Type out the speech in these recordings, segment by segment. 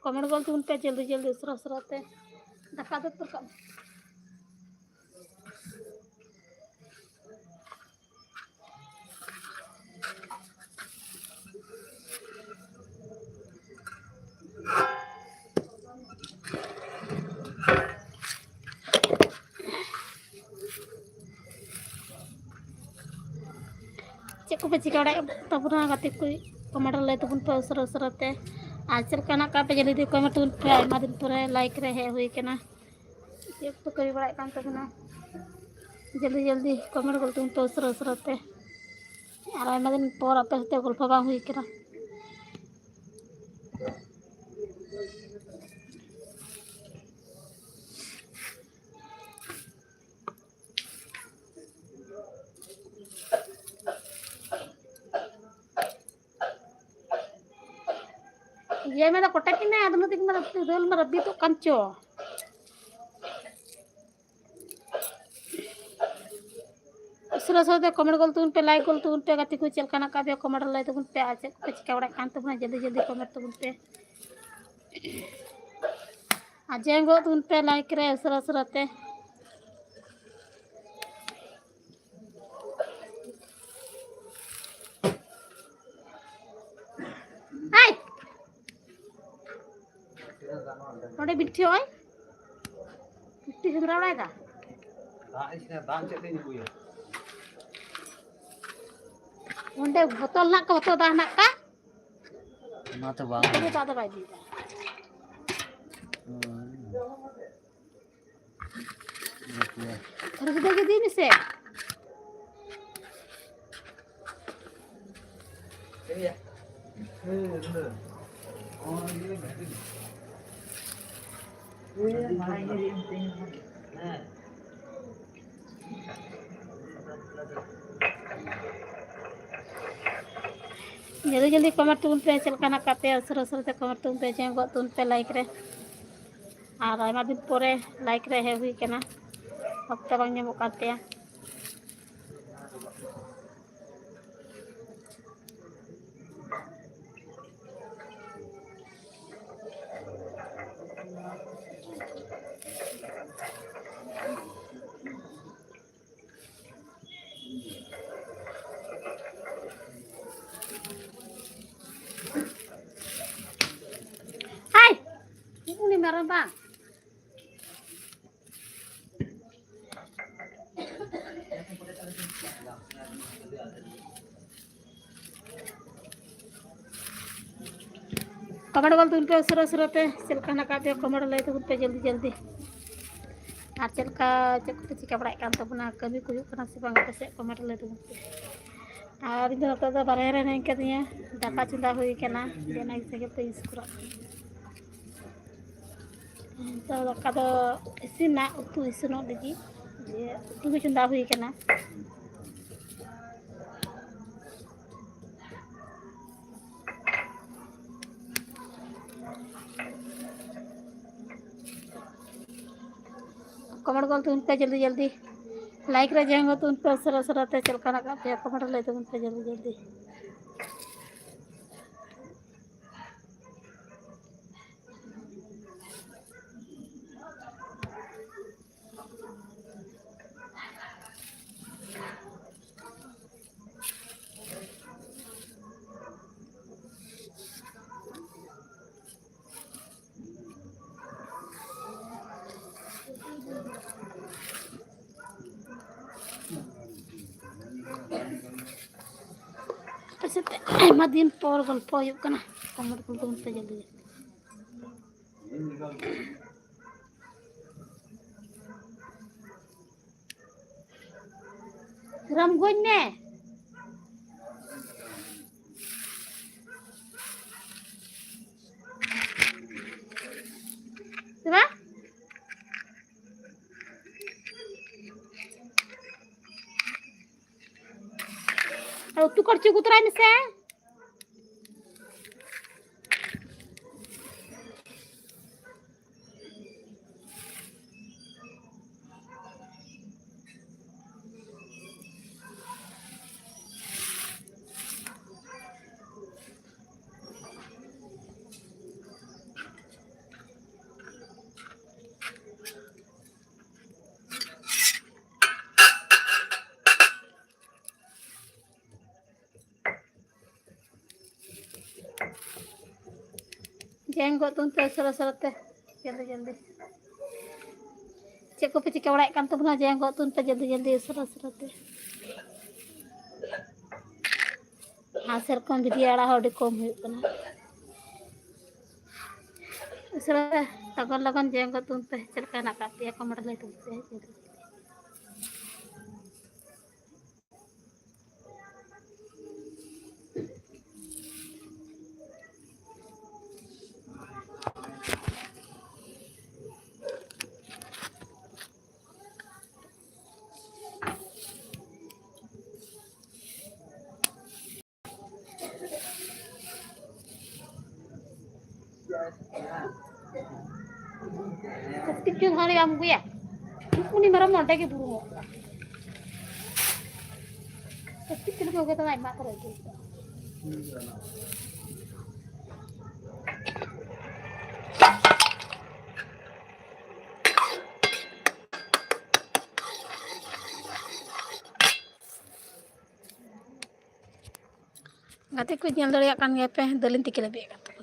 Comment बोल तू उन पे जल्दी जल्दी उसरा उसराते धक्का दे तो कम चेक को पे चिका तबना गाते कोई कमेंट ले तो उन पे उसरा उसराते आज चल का ना का पे जल्दी कमेंट उन पे आयमा दिन पर लाइक रहे हुई के ना चेक तो करी बड़ा काम तबना जल्दी जल्दी कमेंट बोल तू उन पे उसरा उसराते और आयमा दिन पर आपे से गल्प बांग हुई के ना ये मैं तो कोटे की ना आदमी दिख मेरा रोल में रब्बी तो कंचो उसरा उसराते कमेंट बोल तू उन पे लाइक बोल तू उन पे गाती कोई चल का ना का पे कमेंट ले तो उन पे आज कुछ चिका बड़ा काम तबना जल्दी जल्दी कमेंट तो उन पे आज जेंगो तो उन पे लाइक रहे उसरा उसराते हाय नोडे बिट्ठी होय बिट्ठी सुंदरा बड़ा था दान चेक नहीं हुई उन्हें बोतल ना का बोतल दाह ना का ना तो बांग तो दादा भाई दी थोड़ा सा देखे दी मिसे जल्दी जल्दी कमेंट तुम पे चल काना कापे असर असर ते कमेंट तुम पे जेंगो तुम पे लाइक रे और आयमा दिन पोरे लाइक रे है हुई केना वक्त बांग नेमो काते हाय ini merah bang कमेंट बोल तुम पे उसर उसरते चलका ना कापे कमेंट ले तो उन पे जल्दी जल्दी और चलका चक पे चिका बड़ा काम तबना कभी कोई करना से बांग पे से कमेंट ले तो उन पे और इन तो तो बारे रे नहीं कदिया दाका चुंदा हुई केना देना से पे इसकुरा तो दाका दो इसिना उतु इसनो लगी जे उतु चुंदा हुई केना कमेंट बोल तो उन पे जल्दी जल्दी लाइक रे जाएंगे तो उन पे असर असराते चल का ना पे कमेंट ले तो उन पे जल्दी जल्दी ऐसे आयमा दिन पर गल्प हुई कना कमेंट बोल तो उन पे जल्दी रामगंज ने Diba? तू करची कुत्रा मिसे jenggot tuh seret-seret teh jल्दी cek ko pe cika barayak kan tuh jenggot tuh जल्दी seret-seret teh hasil kon video ara hodi kom huyuk kana seret lagon jenggot tuh teh cerka nak katia kamar le tuh teh Kecil hari kamu ya ini maram nonton ke buru kecil mau kita naik mak terus Gati ko nyal dari akan ngepe dalin tikil lebih kan tuh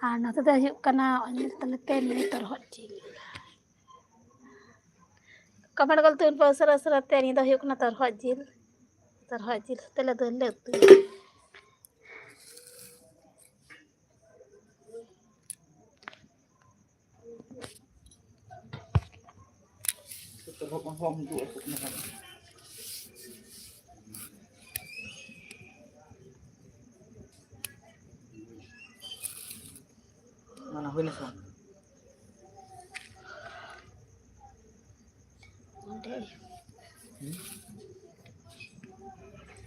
Nah, itu yuk karena ini teleten ini terhot jil. Kamar kalau tuh pasar ini dah yuk kena terhot jil, telah terlet tuh. Mana hunas bang?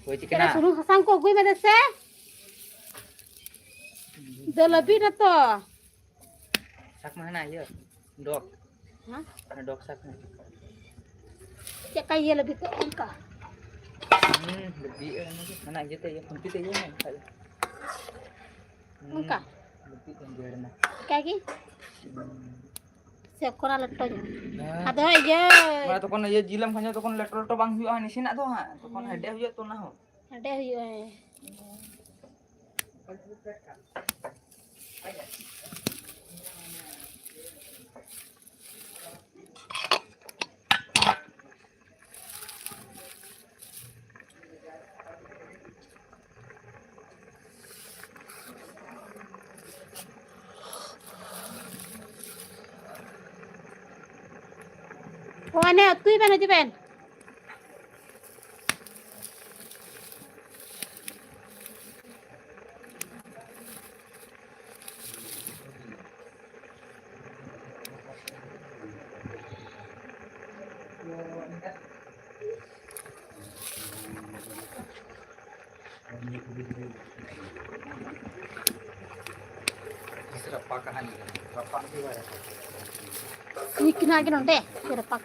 Woi Kena cikena. suruh hasang kok gue mana sih? Dah lebih na to. Sak mana ya? Dok. Hah? Mana dok saknya? Cek kayak lebih ke angka. Lebih mana gitu ya? Komplit aja nih saya. Angka. Lebih kan biar na. Kayak gini. Siap korang leto nya. Nah, Ada aja. mana tuh kan aja jilam kan tuh kan letter tuh bang hiu ini sini tuh ha. Tuh kan ada hiu tuh nah. Ada yuk. Oh, aneh, tuh iban aja ben. Serapakan rapak juga ya. Ini kena deh, kira pak.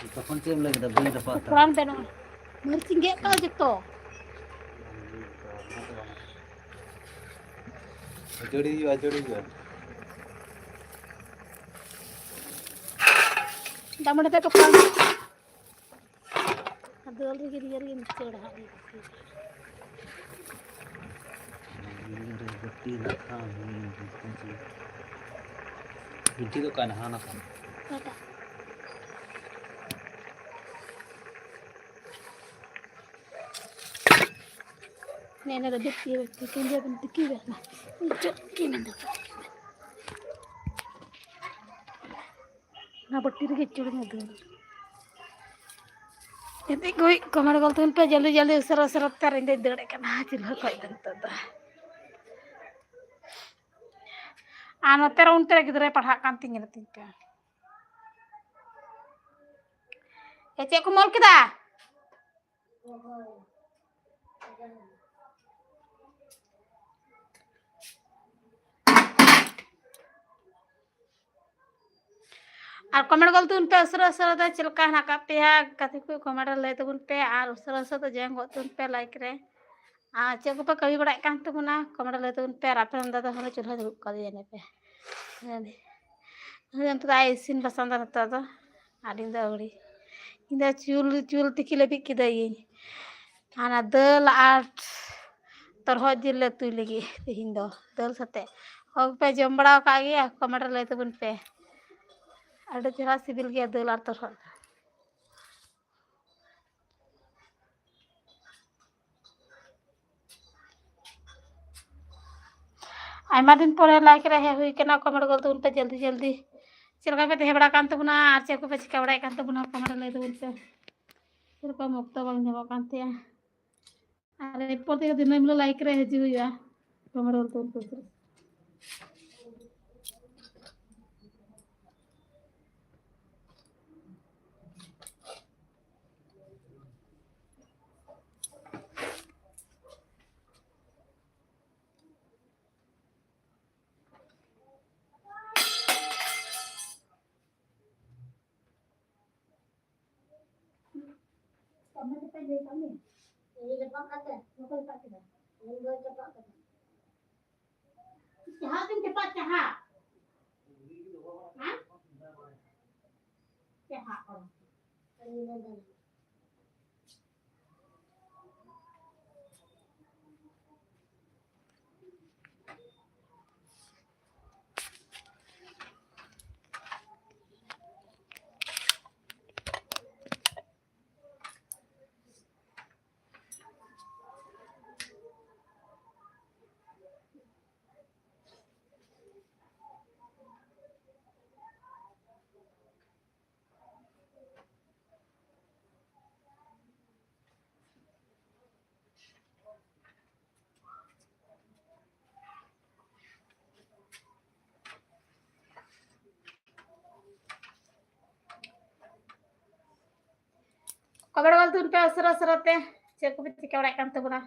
तखन चेम लगे the बे रपा था पुरान बेनो मरचिंग गे का जतो अजड़ी दामड़े ते कपड़ा अदल रे गिर गिर चढ़ा है गट्टी रखा बिटी तो कान हाना था टाटा नेने रे बिट्टी बिट्टी केंजे बिट्टी की बेना चक्की में दो ना बट्टी रे चढ़ में दो यदि कोई कमर गलतन पे जल्दी जल्दी उसरा उसरा तर इंदे दड़े का ना चिल्ला कोई दंत दा आनो तेरा उन तेरा गिदरे पढ़ा कान तिंग ने तिंग पे ए चे को मोल किदा और कमेंट गलतन पे उसरा उसरा दा चिलका ना का पे कथि को कमेंट ले तबुन पे और उसरा उसरा तो जेंग गतुन पे लाइक रे आ चे को पे कवि बड़ा कान तबुना कमेंट ले तबुन पे रापे अंदा दा हने चुल्हा दुब कर दिए ने पे हने तो आई सिन पसंद रहता तो आदिन दा उड़ी इंदा चूल चूल तिकी ले बिक किदई आना दल आठ तरह जिल ले तुई लगी तिहिन दो दल सते होग पे जम बड़ा का गया कमेंट ले तबुन पे अड़े चेहरा सिबिल गया दल आर तरह आयमा दिन पर लाइक रहे हुई केना कमेंट गलत उन पे जल्दी जल्दी चिलका पे तेहबड़ा कान तबुना आर चे को पे चिका बड़ा कान तबुना कमेंट ले उन पे चिलका मुक्त बांग जमा कानते अरे प्रति दिन में लाइक रहे हजी हुआ कमेंट गलत उन पे कमेंट पे ले कमें ये जब पाते लोकल पाते ये दो जब पाते चाहा तुम के पास चाहा हां चाहा और कमेंट गलत उन पे असर असरते चेक पे चिका बड़ा कान तबुना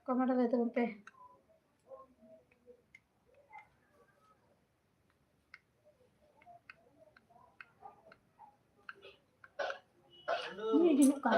कमेंट ले उन पे ये दिन का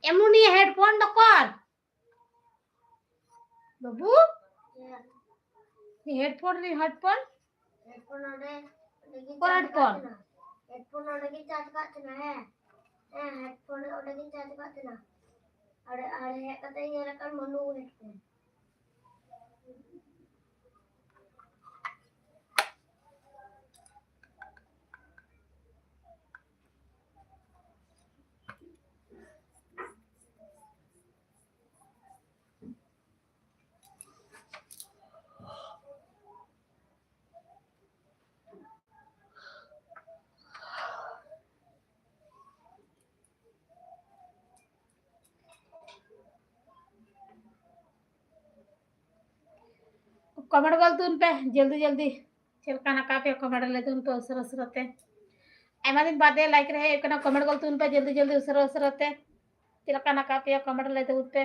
एमुनी हेडफोन दकर बाबू हेडफोन रे हेडफोन हेडफोन ओडे हेडफोन ओडे की चार्ज काटना है हेडफोन ओडे की चार्ज काटना अरे अरे कते ये रकम मनु हेडफोन कमेंट गल तुन पे जल्दी जल्दी चलका ना का पे कमेंट ले तुन पे उसर उसरते एमा दिन बादे लाइक रहे कना कमेंट गल तुन पे जल्दी जल्दी उसर उसरते चलका ना का पे कमेंट ले तुन पे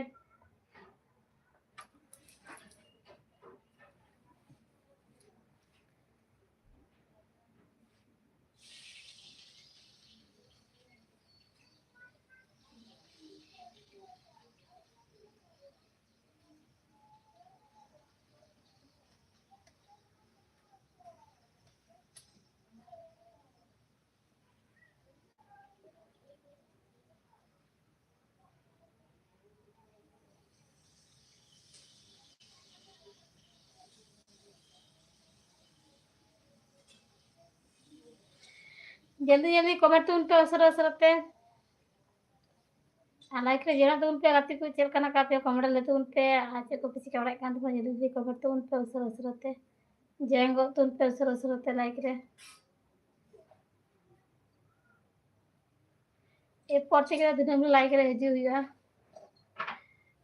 जल्दी जल्दी कमेंट तुन पे उसर उसरते लाइक रे जेना तुन पे गाती को चलका ना का पे कमेंट ले तुन पे आज को किसी का कान तो जल्दी जल्दी कमेंट तुन पे उसर उसरते जेंगो तुन पे उसर उसरते लाइक रे ए पड़ते के दिन हम लाइक रे हिजु हुआ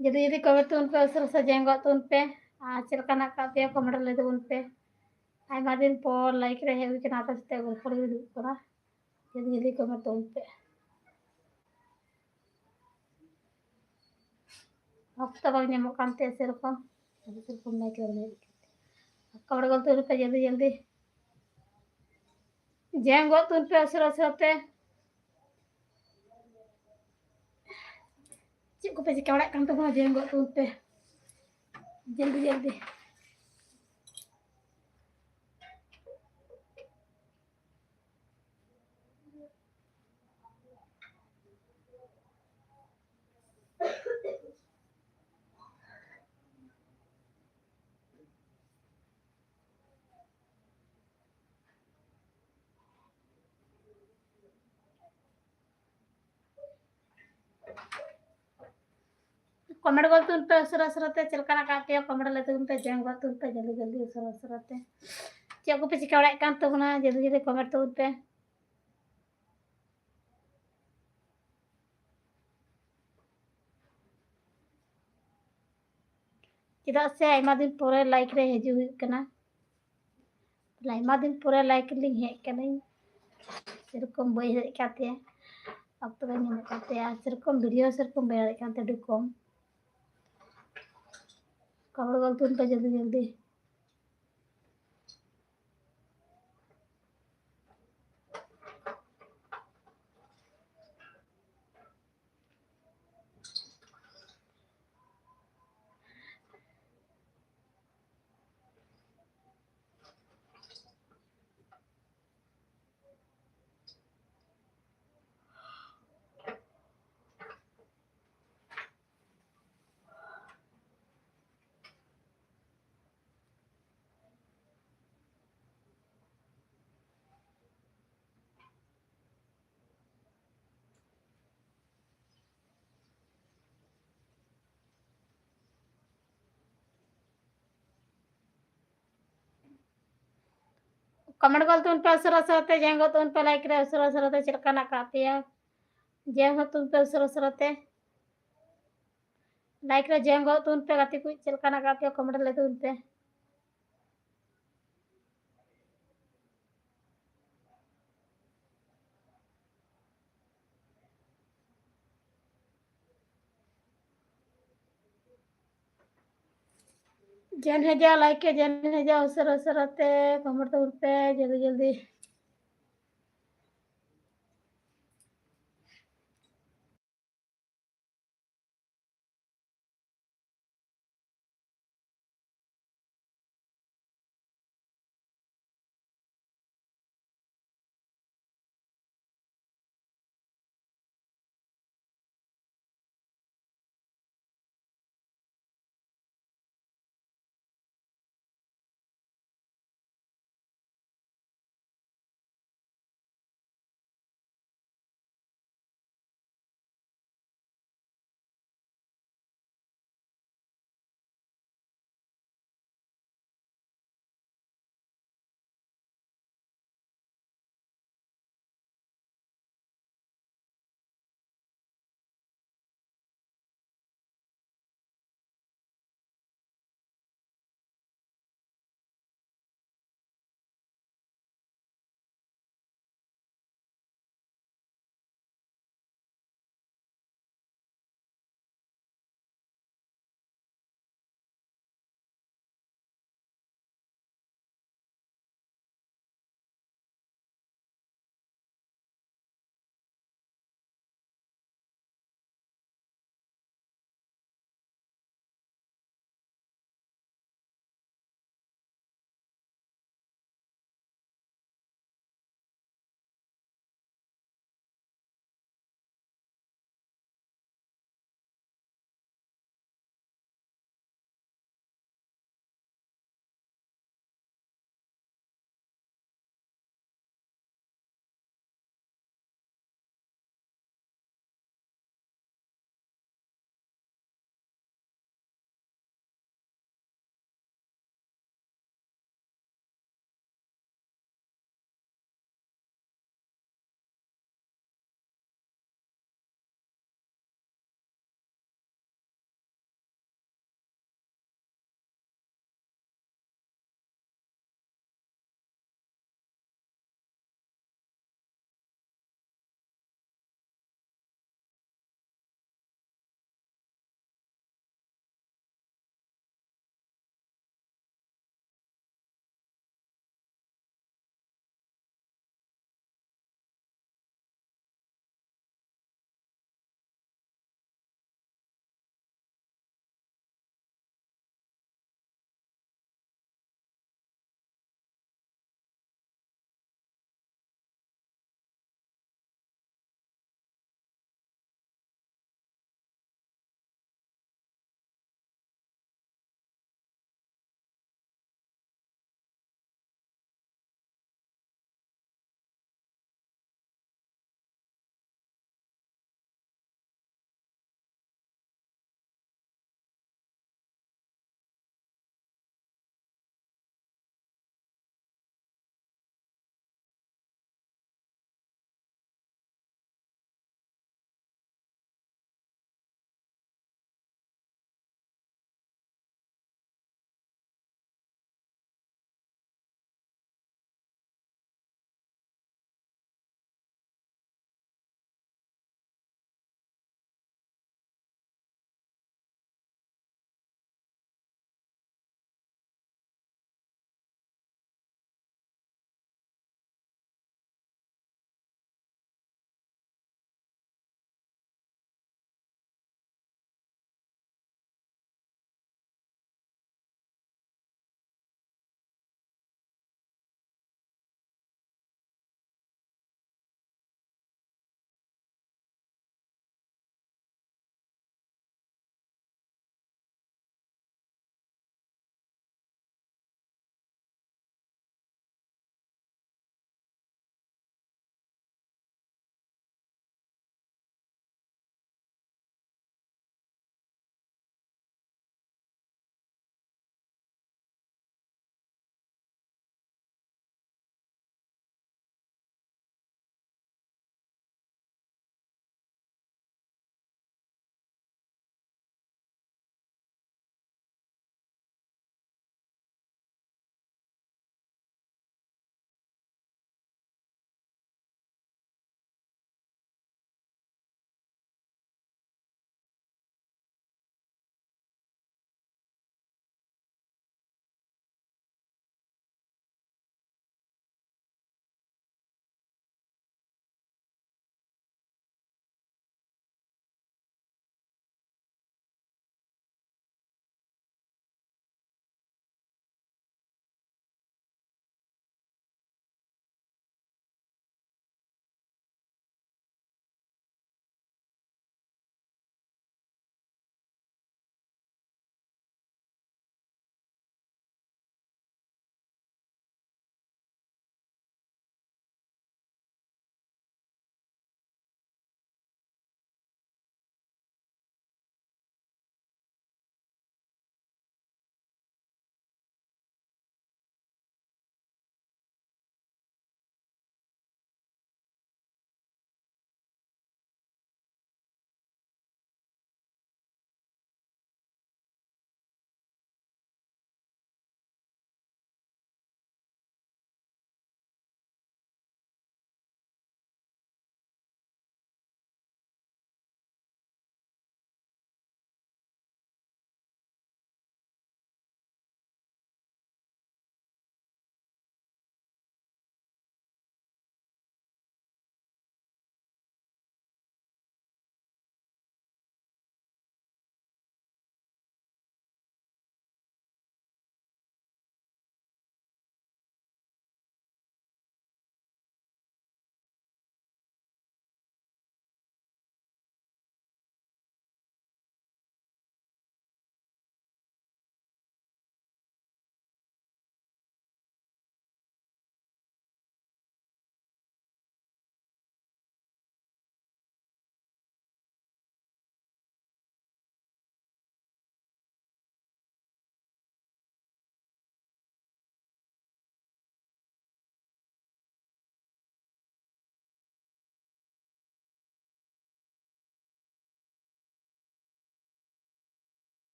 जल्दी जल्दी कमेंट तुन पे उसर उसर जेंगो तुन पे आज चलका ना का पे कमेंट ले तुन पे आयमा दिन पर लाइक रे हुई के नाता से गोल पर भी करा जल्दी जल्दी कमेंट तुन पे हफ्ता बाग नेमो कांते सेरकम सेरकम लाइक रे कमेंट गल तुन पे जल्दी जल्दी जेंगो तुन पे उसर उसरते चेक को पे चिका बड़ा कान तो जेंगो तुन पे जल्दी जल्दी कमेंट गल तुन पे उसर उसरते चलका ना का पे कमेंट ले तुन पे जेंगो तुन पे जल्दी जल्दी उसर उसरते चेक को पे चिका बड़ा कान तो जल्दी जल्दी कमेंट तुन पे चेदा से आयमा दिन पूरे लाइक रे हिजु हुई कना आयमा दिन पूरे लाइक लिंग हे कना सेरकम बई हे काते अब तो नहीं काते सेरकम वीडियो सेरकम बे काते दुकम कमेंट गल तुन पे जल्दी जल्दी कमेंट गल तुन पे उसर उसरते जेंगो तुन पे लाइक रे उसर उसरते चलका ना का पे जेंगो तुन पे उसर उसरते लाइक रे जेंगो तुन पे गाती को चलका ना का पे कमेंट ले तुन पे जन है जा लाइक के जन है जा उसर उसरते कमेंट तुन पे जल्दी जल्दी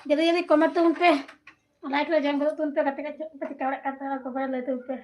Jadi komen tuh pe, like lah jangan tuh pe ketika orang kata komen lah tuh pe.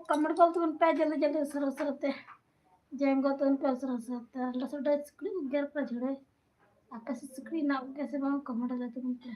Comment को तुम पे जल्दी जल्दी सरते जेंगो तुम पे सरते लसुड़ा सिकड़ी उगर पर झड़े आकाश सिकड़ी ना कैसे बांग कमेंट ले तुम पे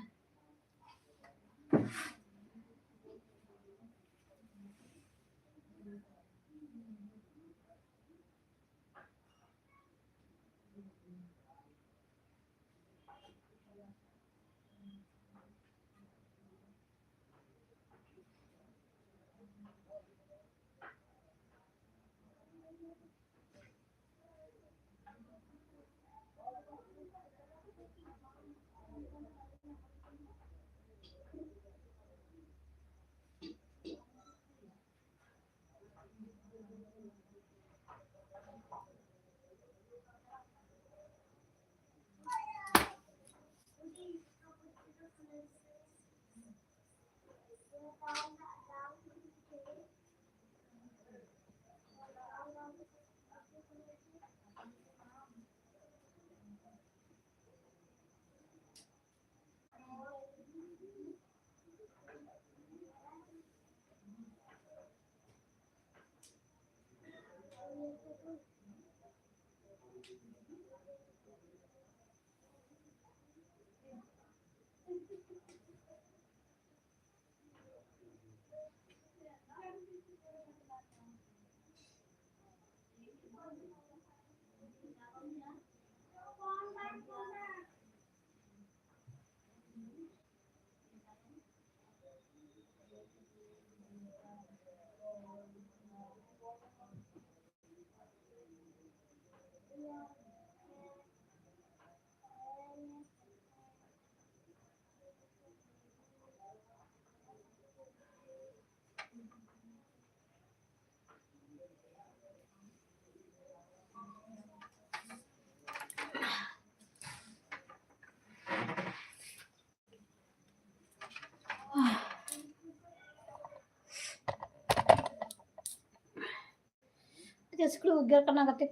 सिकड़ी उगर करना करते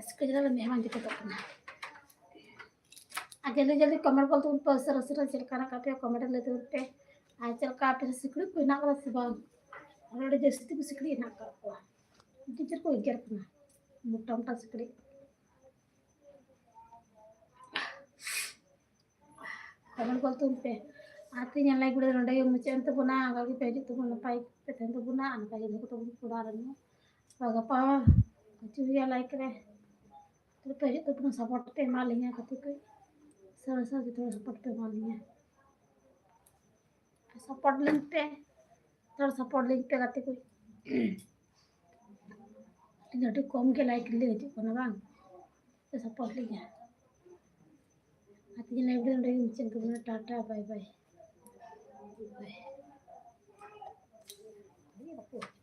सिकड़ी जरा मेहमान जी तो करना जल्दी जल्दी कमेंट को तुम पे सर चलकाना कापे कमेंट ले तुम पे आज चल का पे सिकड़ी कोई ना कर से बांग ऑलरेडी जस्ती को सिकड़ी ना कर को टीचर को उगर करना मोटा मोटा सिकड़ी कमेंट को तुम पे आती ᱧᱮᱞ ᱞᱟᱭ ᱜᱩᱲᱟᱹ ᱱᱚᱰᱮ ᱢᱩᱪᱟᱹᱫ ᱛᱟᱵᱚᱱᱟ ᱟᱜᱟᱜᱤ ᱯᱮ ᱦᱤᱡᱩᱜ ᱛᱟᱵᱚᱱ ᱱᱟᱯᱟᱭ ᱯᱮ ᱛᱟᱦᱮᱱ ᱛᱟᱵᱚᱱᱟ ᱚᱱᱠᱟ ᱜᱮ ᱫᱚᱦᱚ ᱛᱟᱵᱚᱱ ᱠᱚᱲᱟ ᱨᱮᱱ ᱜᱟᱯᱟ ᱦᱤᱡᱩᱜ ᱜᱮᱭᱟ ᱞᱟᱭᱤᱠ ᱨᱮ तो पे हिजुᱜ ᱛᱟᱵᱚᱱᱟ सपोर्ट पे ᱮᱢᱟ ᱞᱤᱧᱟ ᱠᱟᱹᱴᱤᱡ ᱠᱚ सरसा जी थोड़ा सपोर्ट पे ᱮᱢᱟ ᱞᱤᱧᱟ सपोर्ट लिंक पे थोड़ा सपोर्ट लिंक पे गाते कोई ᱟᱹᱰᱤ कम के लाइक ले हिजुᱜ ᱠᱟᱱᱟ ᱵᱟᱝ सपोर्ट ᱞᱤᱧᱟ आती ᱧᱮᱞ ᱞᱟᱭ ᱱᱚᱰᱮ ᱢᱩᱪᱟᱹᱫ ᱛᱟᱵᱚᱱᱟ टाटा बाय बाय बाय